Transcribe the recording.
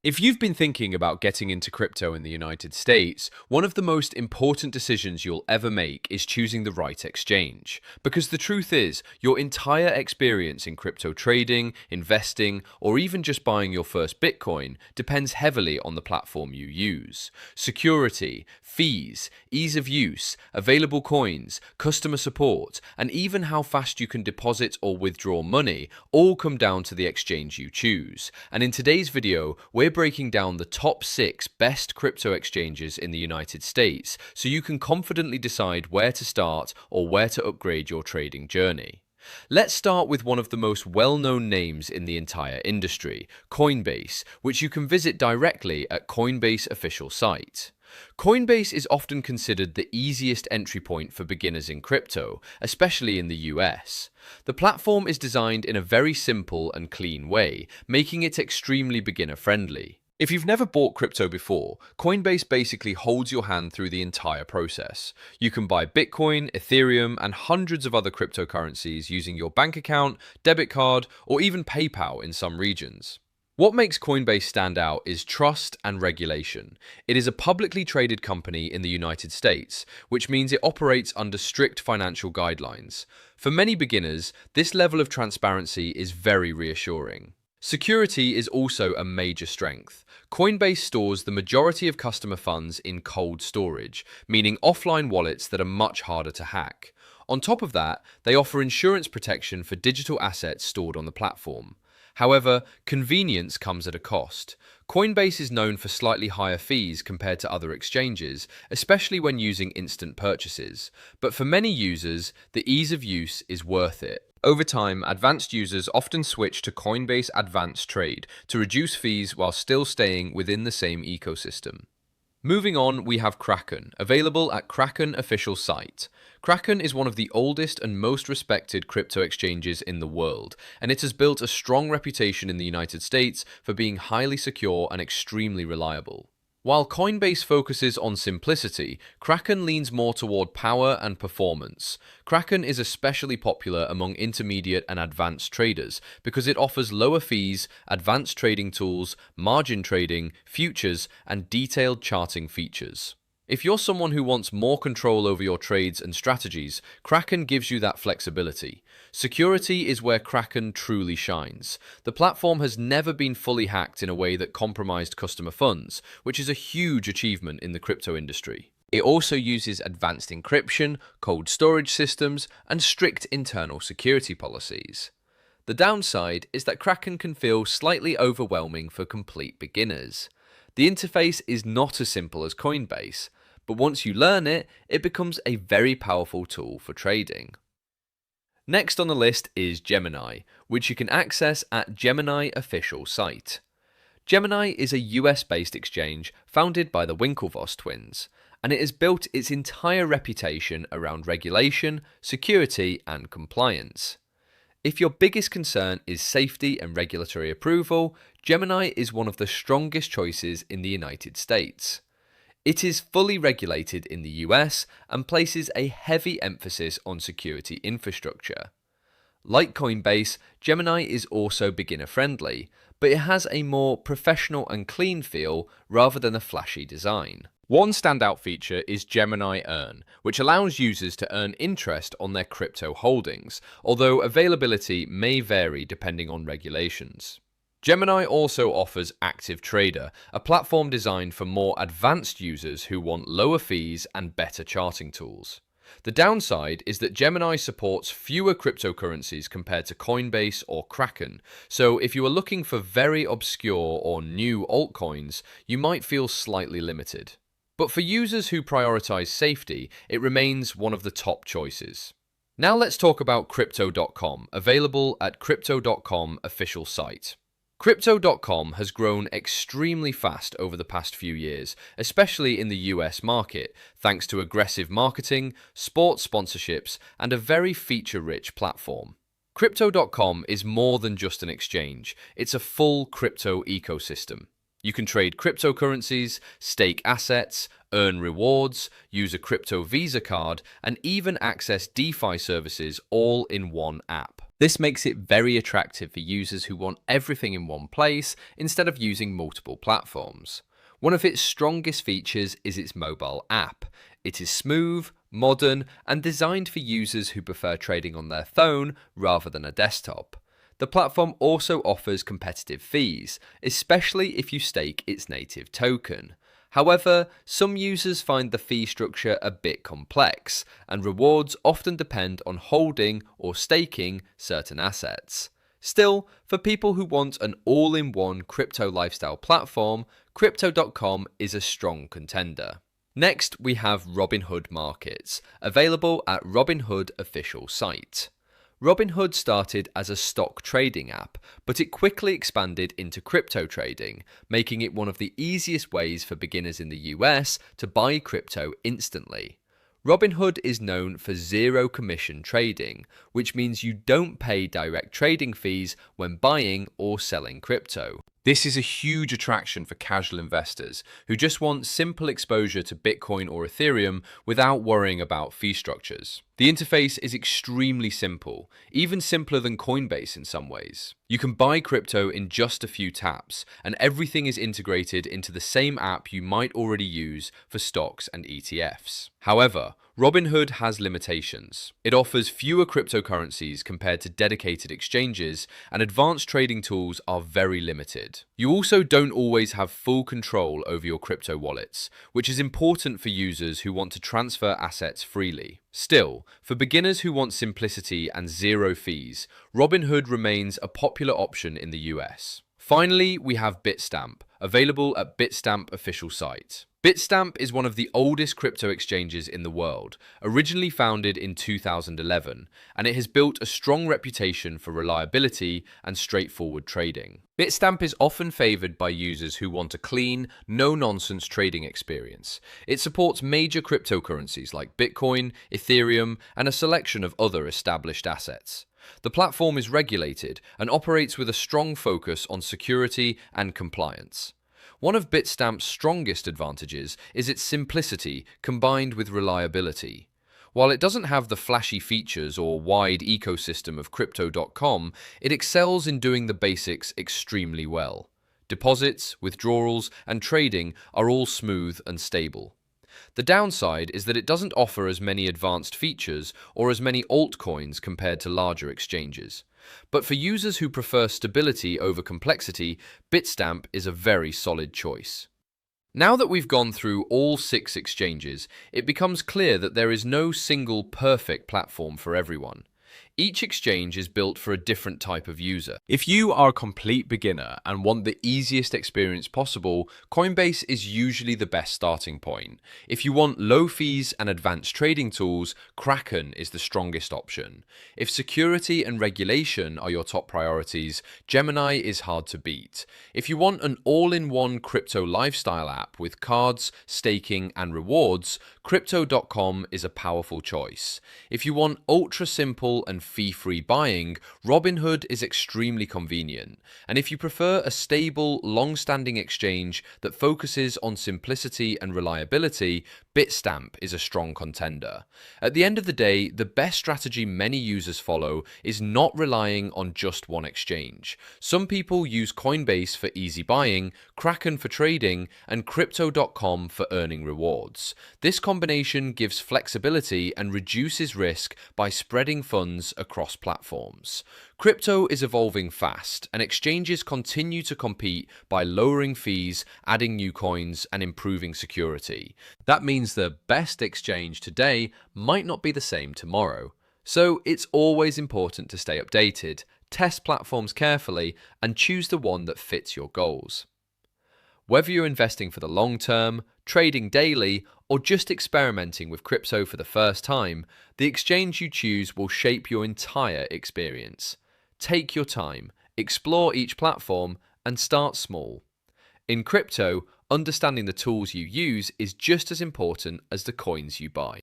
If you've been thinking about getting into crypto in the United States, one of the most important decisions you'll ever make is choosing the right exchange. Because the truth is, your entire experience in crypto trading, investing, or even just buying your first Bitcoin depends heavily on the platform you use. Security, fees, ease of use, available coins, customer support, and even how fast you can deposit or withdraw money all come down to the exchange you choose. And in today's video, we're breaking down the top 6 best crypto exchanges in the United States so you can confidently decide where to start or where to upgrade your trading journey. Let's start with one of the most well-known names in the entire industry, Coinbase, which you can visit directly at Coinbase official site. Coinbase is often considered the easiest entry point for beginners in crypto, especially in the US. The platform is designed in a very simple and clean way, making it extremely beginner-friendly. If you've never bought crypto before, Coinbase basically holds your hand through the entire process. You can buy Bitcoin, Ethereum, and hundreds of other cryptocurrencies using your bank account, debit card, or even PayPal in some regions. What makes Coinbase stand out is trust and regulation. It is a publicly traded company in the United States, which means it operates under strict financial guidelines. For many beginners, this level of transparency is very reassuring. Security is also a major strength. Coinbase stores the majority of customer funds in cold storage, meaning offline wallets that are much harder to hack. On top of that, they offer insurance protection for digital assets stored on the platform. However, convenience comes at a cost. Coinbase is known for slightly higher fees compared to other exchanges, especially when using instant purchases. But for many users, the ease of use is worth it. Over time, advanced users often switch to Coinbase Advanced Trade to reduce fees while still staying within the same ecosystem. Moving on, we have Kraken, available at Kraken official site. Kraken is one of the oldest and most respected crypto exchanges in the world, and it has built a strong reputation in the United States for being highly secure and extremely reliable. While Coinbase focuses on simplicity, Kraken leans more toward power and performance. Kraken is especially popular among intermediate and advanced traders because it offers lower fees, advanced trading tools, margin trading, futures, and detailed charting features. If you're someone who wants more control over your trades and strategies, Kraken gives you that flexibility. Security is where Kraken truly shines. The platform has never been fully hacked in a way that compromised customer funds, which is a huge achievement in the crypto industry. It also uses advanced encryption, cold storage systems, and strict internal security policies. The downside is that Kraken can feel slightly overwhelming for complete beginners. The interface is not as simple as Coinbase, but once you learn it, it becomes a very powerful tool for trading. Next on the list is Gemini, which you can access at Gemini official site. Gemini is a US-based exchange founded by the Winklevoss twins, and it has built its entire reputation around regulation, security, and compliance. If your biggest concern is safety and regulatory approval, Gemini is one of the strongest choices in the United States. It is fully regulated in the US and places a heavy emphasis on security infrastructure. Like Coinbase, Gemini is also beginner-friendly, but it has a more professional and clean feel rather than a flashy design. One standout feature is Gemini Earn, which allows users to earn interest on their crypto holdings, although availability may vary depending on regulations. Gemini also offers Active Trader, a platform designed for more advanced users who want lower fees and better charting tools. The downside is that Gemini supports fewer cryptocurrencies compared to Coinbase or Kraken, so if you are looking for very obscure or new altcoins, you might feel slightly limited. But for users who prioritize safety, it remains one of the top choices. Now let's talk about Crypto.com, available at Crypto.com official site. Crypto.com has grown extremely fast over the past few years, especially in the US market, thanks to aggressive marketing, sports sponsorships, and a very feature-rich platform. Crypto.com is more than just an exchange, it's a full crypto ecosystem. You can trade cryptocurrencies, stake assets, earn rewards, use a crypto Visa card, and even access DeFi services all in one app. This makes it very attractive for users who want everything in one place instead of using multiple platforms. One of its strongest features is its mobile app. It is smooth, modern, and designed for users who prefer trading on their phone rather than a desktop. The platform also offers competitive fees, especially if you stake its native token. However, some users find the fee structure a bit complex, and rewards often depend on holding or staking certain assets. Still, for people who want an all-in-one crypto lifestyle platform, Crypto.com is a strong contender. Next, we have Robinhood Markets, available at Robinhood official site. Robinhood started as a stock trading app, but it quickly expanded into crypto trading, making it one of the easiest ways for beginners in the US to buy crypto instantly. Robinhood is known for zero commission trading, which means you don't pay direct trading fees when buying or selling crypto. This is a huge attraction for casual investors who just want simple exposure to Bitcoin or Ethereum without worrying about fee structures. The interface is extremely simple, even simpler than Coinbase in some ways. You can buy crypto in just a few taps, and everything is integrated into the same app you might already use for stocks and ETFs. However, Robinhood has limitations. It offers fewer cryptocurrencies compared to dedicated exchanges, and advanced trading tools are very limited. You also don't always have full control over your crypto wallets, which is important for users who want to transfer assets freely. Still, for beginners who want simplicity and zero fees, Robinhood remains a popular option in the US. Finally, we have Bitstamp, available at Bitstamp official site. Bitstamp is one of the oldest crypto exchanges in the world, originally founded in 2011, and it has built a strong reputation for reliability and straightforward trading. Bitstamp is often favored by users who want a clean, no-nonsense trading experience. It supports major cryptocurrencies like Bitcoin, Ethereum, and a selection of other established assets. The platform is regulated and operates with a strong focus on security and compliance. One of Bitstamp's strongest advantages is its simplicity combined with reliability. While it doesn't have the flashy features or wide ecosystem of Crypto.com, it excels in doing the basics extremely well. Deposits, withdrawals, and trading are all smooth and stable. The downside is that it doesn't offer as many advanced features or as many altcoins compared to larger exchanges. But for users who prefer stability over complexity, Bitstamp is a very solid choice. Now that we've gone through all 6 exchanges, it becomes clear that there is no single perfect platform for everyone. Each exchange is built for a different type of user. If you are a complete beginner and want the easiest experience possible, Coinbase is usually the best starting point. If you want low fees and advanced trading tools, Kraken is the strongest option. If security and regulation are your top priorities, Gemini is hard to beat. If you want an all-in-one crypto lifestyle app with cards, staking, and rewards, Crypto.com is a powerful choice. If you want ultra-simple and fee-free buying, Robinhood is extremely convenient. And if you prefer a stable, long-standing exchange that focuses on simplicity and reliability, Bitstamp is a strong contender. At the end of the day, the best strategy many users follow is not relying on just one exchange. Some people use Coinbase for easy buying, Kraken for trading, and Crypto.com for earning rewards. This combination gives flexibility and reduces risk by spreading funds across platforms. Crypto is evolving fast, and exchanges continue to compete by lowering fees, adding new coins, and improving security. That means the best exchange today might not be the same tomorrow. So it's always important to stay updated, test platforms carefully, and choose the one that fits your goals. Whether you're investing for the long term, trading daily, or just experimenting with crypto for the first time, the exchange you choose will shape your entire experience. Take your time, explore each platform, and start small. In crypto, understanding the tools you use is just as important as the coins you buy.